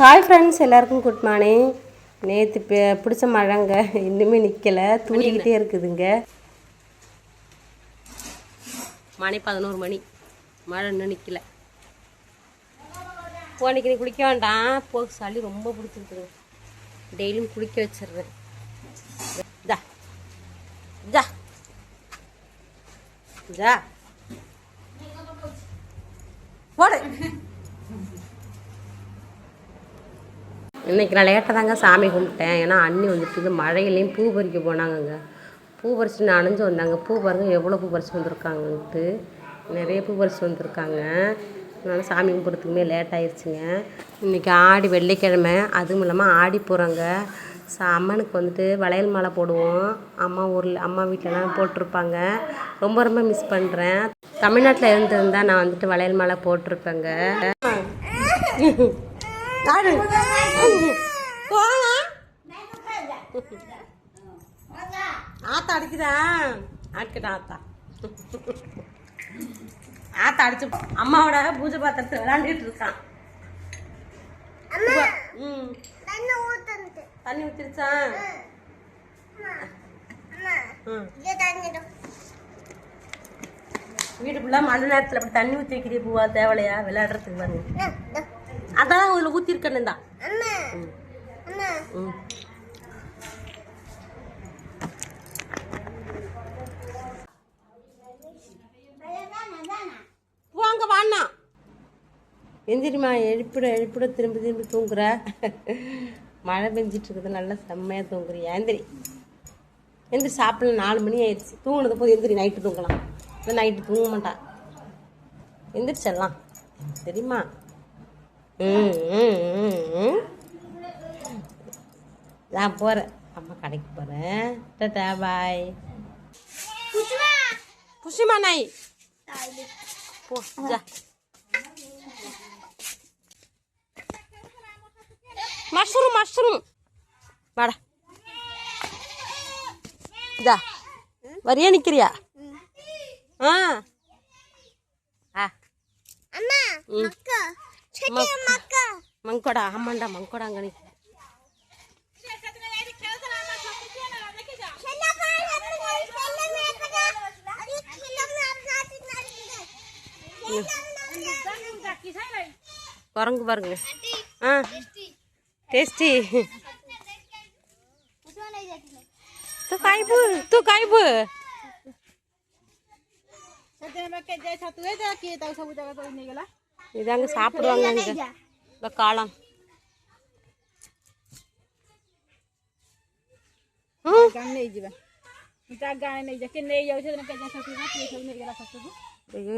Hi friends, எல்லாருக்கும் good morning. நேற்று பிடிச்ச மழைங்க இன்னுமே நிற்கலை, தூரிக்கிட்டே இருக்குதுங்க. மணி 11 மணி, மழை இன்னும் நிற்கலை. அன்றைக்கி நீ குளிக்க வேண்டாம், போ, சளி ரொம்ப பிடிச்சிருக்குது. டெய்லியும் குளிக்க வச்சிடுறேன். ஜா ஜா ஜா போடு. இன்றைக்கி நான் லேட்டாக தாங்க சாமி கும்பிட்டேன். ஏன்னா அண்ணி வந்துட்டு இது மழையிலையும் பூ பறிக்க போனாங்கங்க. பூ பறிச்சு நனைஞ்சு வந்தாங்க. பூ பாருங்கள் எவ்வளோ பூ பறிச்சு வந்திருக்காங்கன்ட்டு, நிறைய பூ பறிச்சு வந்திருக்காங்க. அதனால் சாமி கும்பிட்றதுக்குமே லேட் ஆயிடுச்சுங்க. இன்றைக்கி ஆடி வெள்ளிக்கிழமை, அதுவும் இல்லாமல் ஆடி போகிறாங்க. அம்மனுக்கு வந்துட்டு வளையல் மாலை போடுவோம். அம்மா வீட்டிலலாம் போட்டிருப்பாங்க. ரொம்ப ரொம்ப மிஸ் பண்ணுறேன். தமிழ்நாட்டில் இருந்திருந்தால் நான் வந்துட்டு வளையல் மாலை போட்டிருப்பேங்க. ஆத்தா அடிக்குதா? அடிக்கட்டா ஆத்தா. ஆத்தா அடிச்சு அம்மாவோட பூஜை பாத்திரத்தை விளையாண்டுட்டு இருக்கான். தண்ணி ஊத்திருச்சா? வீடு ஃபுல்லாக மழை நேரத்தில் அப்படி தண்ணி ஊற்றி வைக்கிறீ பூவா? தேவையா விளையாடுறதுக்கு பாருங்க. அதான் அதில் ஊற்றிருக்கேன்னு தான். வாங்க வாண்ணா, எந்திரிமா, எழுப்பிட திரும்பி தூங்குற. மழை பெஞ்சிட்டு இருக்குது, நல்லா செம்மையாக தூங்குறியா? எந்திரி சாப்பிடல. 4 மணி ஆயிடுச்சு. தூங்கினது போது எந்திரி, நைட்டு தூங்கலாம். இல்லை நைட்டு தூங்க மாட்டான். எந்திரிச்சிடலாம் தெரியுமா? நான் போகிறேன், அம்மா கடைக்கு போகிறேன். டாடா பாய். புஷிமா நாய் போ. மஷ்ரூம் வாடா. இதா வரியா நிக்கிறியா? மங்கோடா. ஆமாண்டா, மங்கோடா அங்க நிக்க. குரங்கு பாருங்க. टेस्टी। तू खाइबू இதாங்க சாப்பிடுவாங்க இந்த காளான்.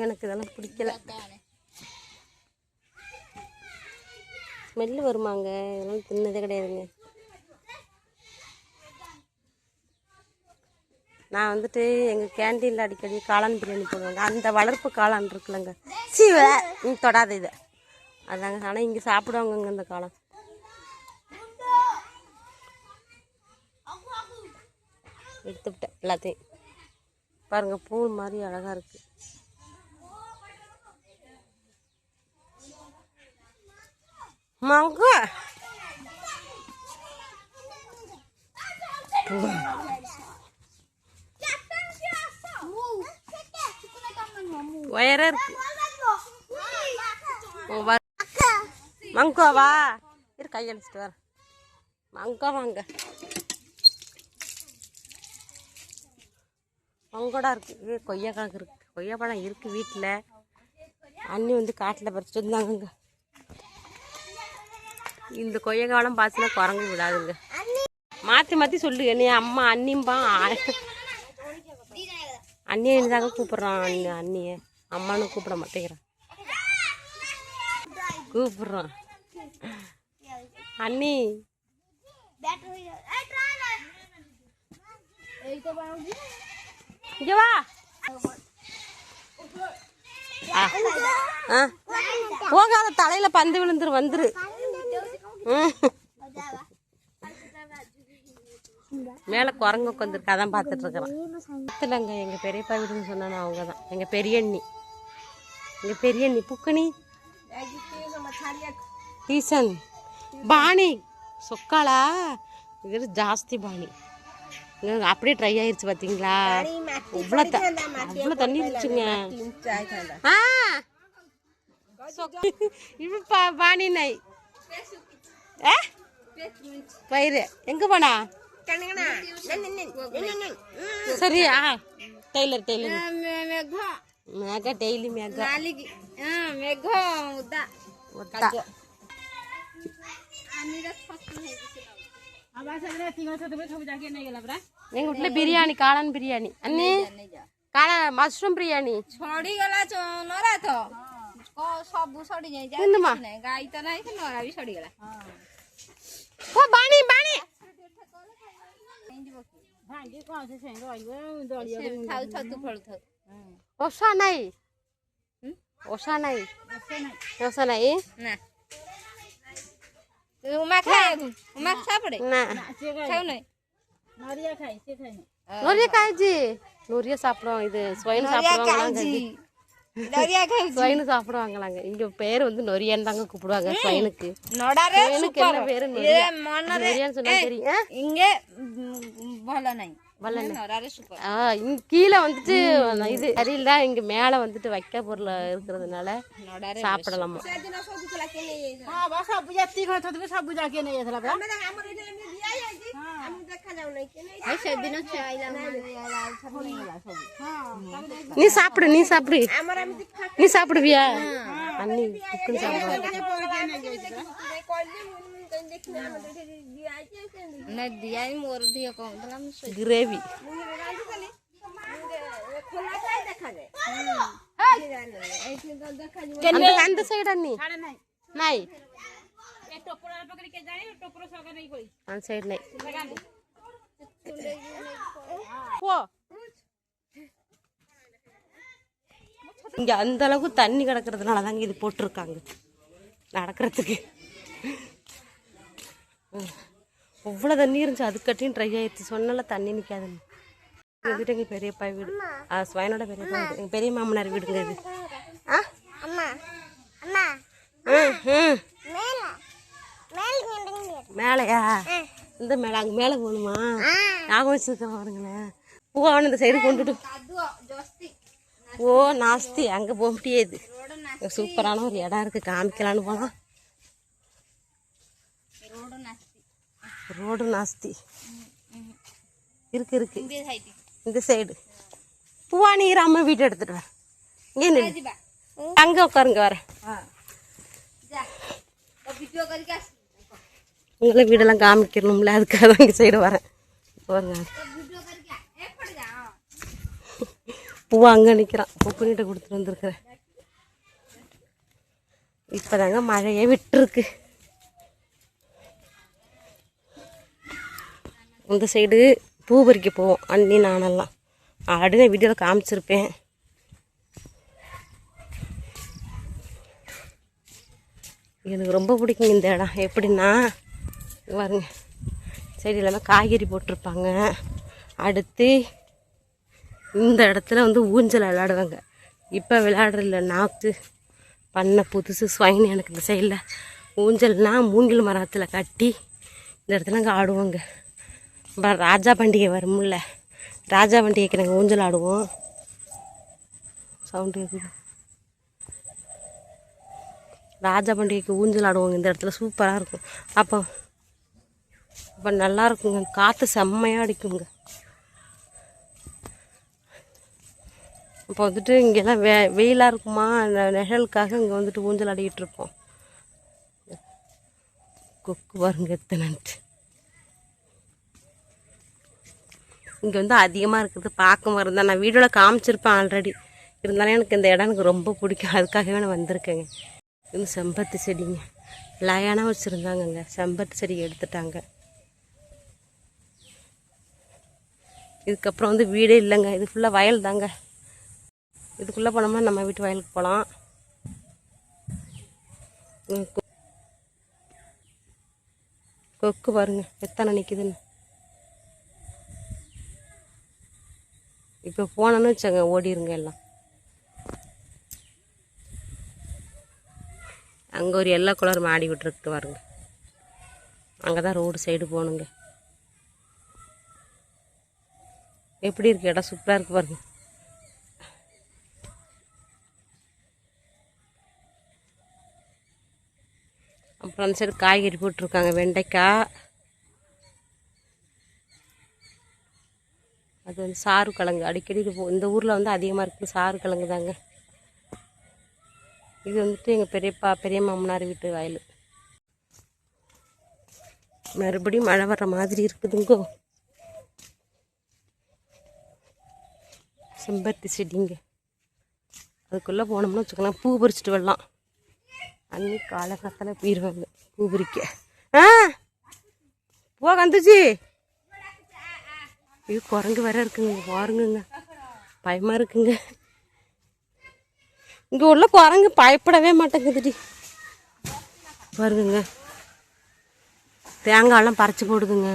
எனக்கு இதெல்லாம் பிடிக்கல. ஸ்மெல்லு வருமாங்க, இதெல்லாம் தின்னதே கிடையாதுங்க. நான் வந்துட்டு எங்கள் கேண்டீனில் அடிக்கடி காளான் பிரியாணி போடுவாங்க. அந்த வளர்ப்பு காளான் இருக்குல்லங்க, தொடாத இதை அதாங்க. ஆனால் இங்கே சாப்பிடுவாங்கங்க இந்த காளான். எடுத்துவிட்டேன் எல்லாத்தையும். பாருங்கள், பூ மாதிரி அழகாக இருக்குது. மங்கோ உயரம் இருக்கு. மங்கோவா இரு, கையடிச்சிட்டு வர. மங்கோ வாங்க, மங்கோடா இருக்கு. கொய்யாக்காய் இருக்கு, கொய்யாப்பழம் இருக்கு வீட்டில். அண்ணி வந்து காட்டில் பறிச்சுட்டு வந்தாங்க. இந்த கொய்யாக்காலம் பார்த்துன்னா குரங்கு விடாதுங்க. மாற்றி சொல்லு. என்னைய அம்மா அண்ணிம்பா, அண்ணியை தாங்க கூப்பிட்றான். அண்ணியை அம்மானு கூப்பிட மாட்டேங்கிறான், கூப்பிட்றான். அண்ணி இங்க வா. போகாத, தலையில பந்து வந்துரு. மேலே குரங்கு உட்காந்துருக்கு, அதான் பார்த்துட்டு இருக்கிறேன். இல்லைங்க, எங்கள் பெரியப்பா வீடுன்னு சொன்னானே அவங்க தான் எங்கள் பெரியண்ணி. எங்கள் பெரியண்ணி புக்கனி டீசன் பாணி சொக்காலா இது ஜாஸ்தி பாணி அப்படியே ட்ரை ஆயிடுச்சு பார்த்தீங்களா? அவ்வளோ தண்ணி இருந்துச்சுங்க. இது பாணி நை பயிறு எங்கே போனா? சரியா டெய்லர் மேகா டெய்லி மேகா எங்க வீட்டுல பிரியாணி காளான் பிரியாணி அண்ணி காளான் மஷ்ரூம் பிரியாணி ওষা নাই ওষা নাই ওষা নাই நொரிய காய்ச்சி நொரிய சாப்பிடுவோம். இது ஸ்வைன் சாப்பிடுவாங்க ஸ்வைனு சாப்பிடுவாங்களாங்க. இங்க பேர் வந்து நொரியான்னு தாங்க கூப்பிடுவாங்க. ஸ்வைனுக்கு என்ன பேரு நொரியான்னு சொன்னா தெரியும். இங்க கீழே வந்துட்டு இது சரியில்ல. இங்க மேல வந்துட்டு வைக்க பொருள் இருக்கிறதுனால சாப்பிடலாமா. நீ சாப்பிடு நீ சாப்பிடு நீ சாப்பிடுவியா? அண்ணி கிரேவி அந்த சைடு அண்ணி নাই அந்த சைடு নাই போ. இங்க அந்த அளவுக்கு தண்ணி கிடக்கிறதுனால தாங்க இது போட்டிருக்காங்க நடக்கிறதுக்கு. அவ்வளோ தண்ணி இருந்துச்சு. அது கட்டியும் ட்ரை ஆயிடுச்சு. சொன்னால தண்ணி நிற்காதுன்னு. எங்கள் வீட்டு எங்கள் பெரியப்பா வீடு ஸ்வைனோட பெரியப்பா வீடு எங்கள் பெரிய மாமனார் வீடுங்க இது. மேலையா இந்த மேலே அங்கே மேலே போகணுமா? ஞாபகம் வச்சுருக்கேன் பாருங்களேன். பூவான இந்த சைடு கொண்டுட்டு ஓ நாஸ்தி அங்கே போக முடியாது. சூப்பரான ஒரு இடம் இருக்குது காமிக்கலான்னு போனால் ரோடு நாஸ்தி இருக்கு இந்த சைடு. பூவானி அம்மா வீட்டை எடுத்துட்டு வரேன். இங்கே அங்கே உட்காருங்க வரேன். உங்களை வீடெல்லாம் காமிக்கணும்ல அதுக்காக தான் இங்கே சைடு வரேன். பூவா அங்கே நிற்கிறான். பொக்குனிட்ட கொடுத்துட்டு வந்துருக்குறேன். இப்போதாங்க மழையே விட்டுருக்கு. இந்த சைடு பூ பறிக்க போவோம் அண்ணி நானெல்லாம். ஆல்ரெடி வீடியோவில் காமிச்சிருப்பேன். எனக்கு ரொம்ப பிடிக்கும் இந்த இடம். எப்படின்னா பாருங்க சைடு எல்லாமே காய்கறி போட்டிருப்பாங்க. அடுத்து இந்த இடத்துல வந்து ஊஞ்சல் விளையாடுவாங்க. இப்போ விளையாடுறதில்ல. நாக்கு பண்ண புதுசு ஸ்வைன் எனக்கு இந்த சைடில் ஊஞ்சல்னால் மூங்கில் மரத்தில் கட்டி இந்த இடத்துல அங்கே ஆடுவாங்க. அப்புறம் ராஜா பண்டிகை வரும்ல, ராஜா பண்டிகைக்கு நாங்கள் ஊஞ்சல் ஆடுவோம். சவுண்டு இருக்குது. ராஜா பண்டிகைக்கு ஊஞ்சல் ஆடுவோங்க இந்த இடத்துல. சூப்பராக இருக்கும். அப்போ நல்லா இருக்குங்க. காற்று செம்மையாக அடிக்குங்க. அப்போ வந்துட்டு இங்கெல்லாம் வெயிலாக இருக்குமா, நிழலுக்காக இங்கே வந்துட்டு ஊஞ்சல் ஆடிக்கிட்டு இருப்போம். கொக்கு பாருங்க எத்தனைன்ட்டு. இங்கே வந்து அதிகமாக இருக்கிறது பார்க்க மாதிரி தான். நான் வீடியோவில் காமிச்சிருப்பேன் ஆல்ரெடி. இருந்தாலும் எனக்கு இந்த இடம் எனக்கு ரொம்ப பிடிக்கும். அதுக்காகவே நான் வந்திருக்கேங்க. இது செம்பருத்தி செடிங்க லயானா வச்சுருந்தாங்கங்க. செம்பருத்தி செடி எடுத்துட்டாங்க. இதுக்கப்புறம் வந்து வீடே இல்லைங்க. இது ஃபுல்லாக வயல் தாங்க. இதுக்குள்ளே போனோம்னா நம்ம வீட்டு வயலுக்கு போகலாம். கொக்கு பாருங்க எத்தனை நிற்குதுன்னு. இப்போ போனோன்னு வச்சாங்க ஓடிருங்க எல்லாம். அங்கே ஒரு எல்லோ கலர் மாடி விட்டுருக்கு பாருங்க. அங்கே தான் ரோடு சைடு போகணுங்க. எப்படி இருக்குது இடம்? சூப்பராக இருக்குது பாருங்க. அப்புறம் அந்த சைடு காய்கறி போட்டிருக்காங்க, வெண்டைக்காய். அது வந்து சாறு கிழங்கு. அடிக்கடி இது இந்த ஊரில் வந்து அதிகமாக இருக்குது சாறு கிழங்கு தாங்க. இது வந்துட்டு எங்கள் பெரிய மாமனார் வீட்டு வயல். மறுபடியும் மழை வர்ற மாதிரி இருக்குதுங்கோ. செம்பருத்தி செடிங்க. அதுக்குள்ளே போனோம்னு வச்சுக்கலாம், பூ பறிச்சுட்டு வரலாம். அன்னி காலகட்டத்தில் போயிடுவாங்க பூ பறிக்க. பூவா வந்துச்சு. இது குரங்கு வேற இருக்குங்க, பாருங்குங்க, பயமாக இருக்குங்க. இங்கே உள்ள குரங்கு பயப்படவே மாட்டேங்குதுடி. பாருங்க, தேங்காயெல்லாம் பறிச்சு போடுதுங்க.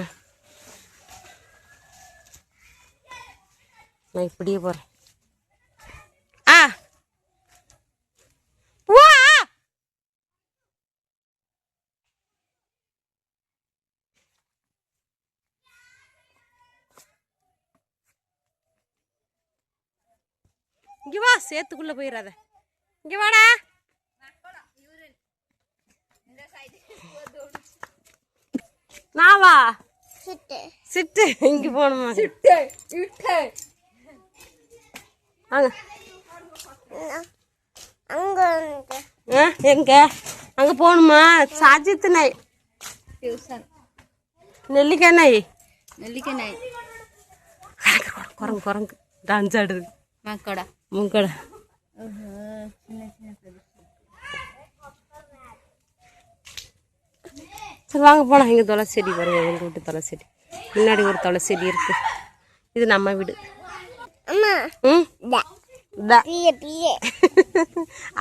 நான் இப்படியே போகிறேன். இங்கே வா, சேத்துக்குள்ளே போயிடாத. இங்கே வாடா. நான் வா சிட்டு. இங்கே போகணுமா? எங்க அங்கே போகணுமா? சாஜித்து நாய், நெல்லிக்காய் நாய், குரங்கு குரங்கு டான்ஸ் ஆடுது. முங்கடா சரி வாங்க போனால். இங்கே துளசி செடி பாருங்க, எங்கள் வீட்டு துளசி செடி. முன்னாடி ஒரு துளசி செடி இருக்கு. இது நம்ம வீடு.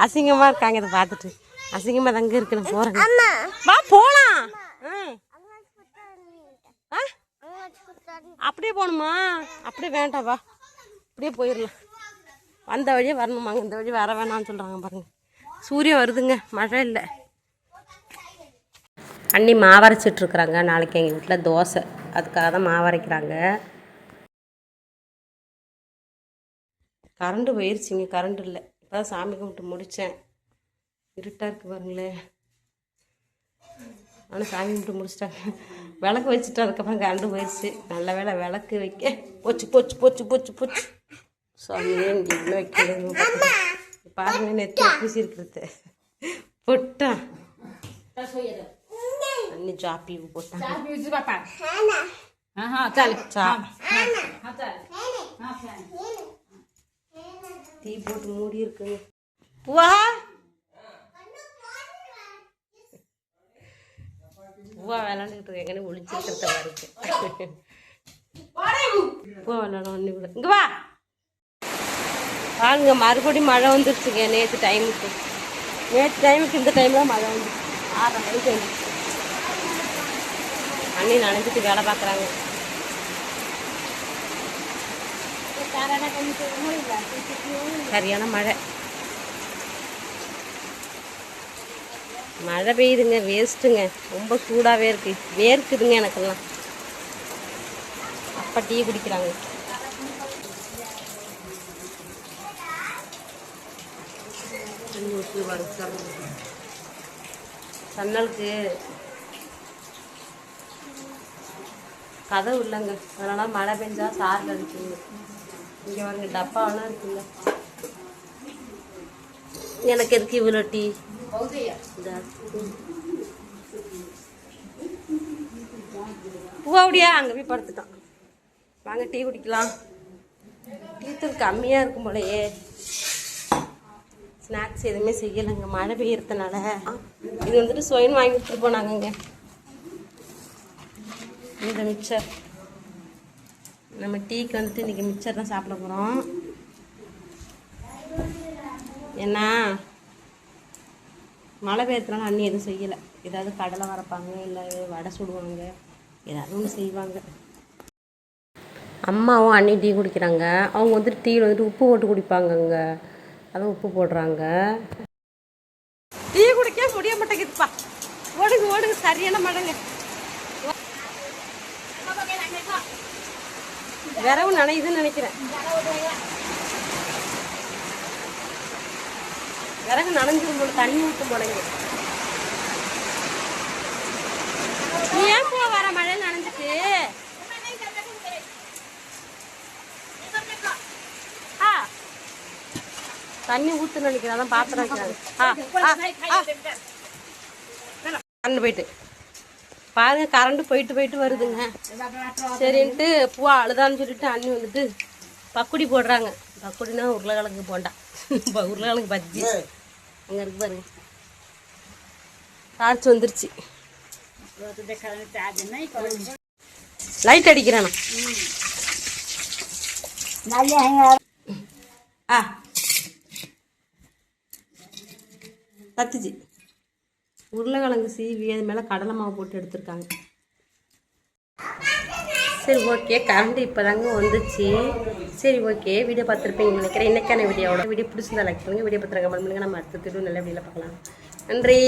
அசிங்கமாக இருக்காங்க இதை பார்த்துட்டு. அசிங்கமாக தங்க இருக்கு. நான் போகிறேன். வா போகலாம். அப்படியே போகணுமா? அப்படியே வேண்டாம், வா அப்படியே போயிடலாம். வந்த வழியே வரணுமாங்க, இந்த வழி வர வேணாம்னு சொல்கிறாங்க பாருங்க. சூரியன் வருதுங்க, மழை இல்லை. அண்ணி மாவரைச்சிட்ருக்குறாங்க. நாளைக்கு எங்கள் வீட்டில் தோசை, அதுக்காக தான் மாவரைக்கிறாங்க. கரண்டு போயிடுச்சிங்க, கரண்ட் இல்லை. இப்போ தான் சாமி கும்பிட்டு முடித்தேன். இருட்டாக இருக்குது பாருங்களேன். ஆனால் சாமி கும்பிட்டு முடிச்சிட்டாங்க. விளக்கு வச்சுட்டு அதுக்கப்புறம் கரண்டு போயிடுச்சு. நல்ல வேலை விளக்கு வைக்க போச்சு போச்சு போச்சு போச்சு போச்சு. சாமியே இங்கே வைக்கிறது பாருங்க. நெத்தி பூசி இருக்கிறது போட்டான். अन्नी चा पीव पोता चा पीव जी पापा हां चल चा हां चल हां फैन டீ போட்டு மூடி இருக்குங்க. பூவா பூவா விளையாண்டுக்கிட்டு இருக்கு. எங்கன்னு ஒளிஞ்சிருக்கிறத பாருங்க. பூவா விளையாடும் அண்ணி கூட. இங்கே வா வாங்க. மறுபடியும் மழை வந்துருச்சுங்க. நேற்று டைமுக்கு இந்த டைமில் மழை வந்துச்சு. 6:30 மணிக்கு வந்துச்சு. அண்ணி நனைஞ்சிட்டு வேலை பார்க்குறாங்க. சரியான மழை பெய்யுதுங்க. வேஸ்ட்டுங்க, ரொம்ப சூடாகவே இருக்குது. வேர்க்குதுங்க எனக்கெல்லாம். அப்பா டீ குடிக்கிறாங்க. சன்னலுக்கு கதவு இல்லைங்க, அதனால் மழை பெஞ்சா சாரில் இருக்குங்க. இங்கே பாருங்க டப்பாவெல்லாம் இருக்குங்க. எனக்கு எதுக்கு இவ்வளோ டீ? பூவாவுடியா அங்கே போய் படுத்துட்டான். வாங்க டீ குடிக்கலாம். டீ தூள் கம்மியாக இருக்கும் போலையே. ஸ்நாக்ஸ் எதுவுமே செய்யலைங்க மழை பெய்யறதுனால. இது வந்துட்டு சொயின் வாங்கி கொடுத்துட்டு போனாங்கங்க. இந்த மிக்சர் நம்ம டீக்கு வந்துட்டு இன்றைக்கி மிக்சர் தான் சாப்பிட போகிறோம். ஏன்னா மழை பெய்யறதுனால அண்ணி எதுவும் செய்யலை. ஏதாவது கடலை வரைப்பாங்க, இல்லை வடை சுடுவாங்க, ஏதாவது ஒன்று செய்வாங்க. அம்மாவும் அண்ணி டீ குடிக்கிறாங்க. அவங்க வந்துட்டு டீயில் வந்துட்டு உப்பு போட்டு குடிப்பாங்கங்க. அதான் உப்பு போடுறாங்க. டீ குடிக்க முடிய மாட்டேங்குதுப்பா. ஓடுங்க சரியான மழைங்க. விரவு நனையுதுன்னு நினைக்கிறேன். விறகு நனைஞ்சிரும் போல, தண்ணி ஊற்றும் போலங்க. நீ ஏன் போ வர மழை நனைஞ்சிட்டு? தண்ணி ஊற்று நினைக்கிறேன், அதான் பாத்திரம் வைக்கிறாங்க. கரண்ட் போயிட்டு பாருங்க, கரண்ட் போயிட்டு வருதுங்க. சரின்ட்டு பூவா அழுதான்னு சொல்லிட்டு அண்ணி வந்துட்டு பக்குடி போடுறாங்க. பக்குடினா உருளைக்கிழங்கு போண்டா, உருளைக்கிழங்கு பஜ்ஜி. அங்கே இருக்கு பாருங்க, தாளிச்சு வந்துருச்சு. லைட் அடிக்கிறேன். கத்துச்சு. உருளைக்கிழங்கு சீவி அது மேலே கடலை மாவு போட்டு எடுத்துருக்காங்க. சரி ஓகே, கரண்ட் இப்போ தாங்க வந்துச்சு. சரி ஓகே, வீடியோ பார்த்துருப்பீங்கன்னு நினைக்கிறேன். இன்றைக்கான வீடியோ பிடிச்சிருந்தா லைக் பண்ணுங்கள், வீடியோ பார்த்துருங்க கமெண்ட் பண்ணுங்கள். நம்ம அடுத்த திரும்ப நல்ல வீடியோவில் பார்க்கலாம். நன்றி.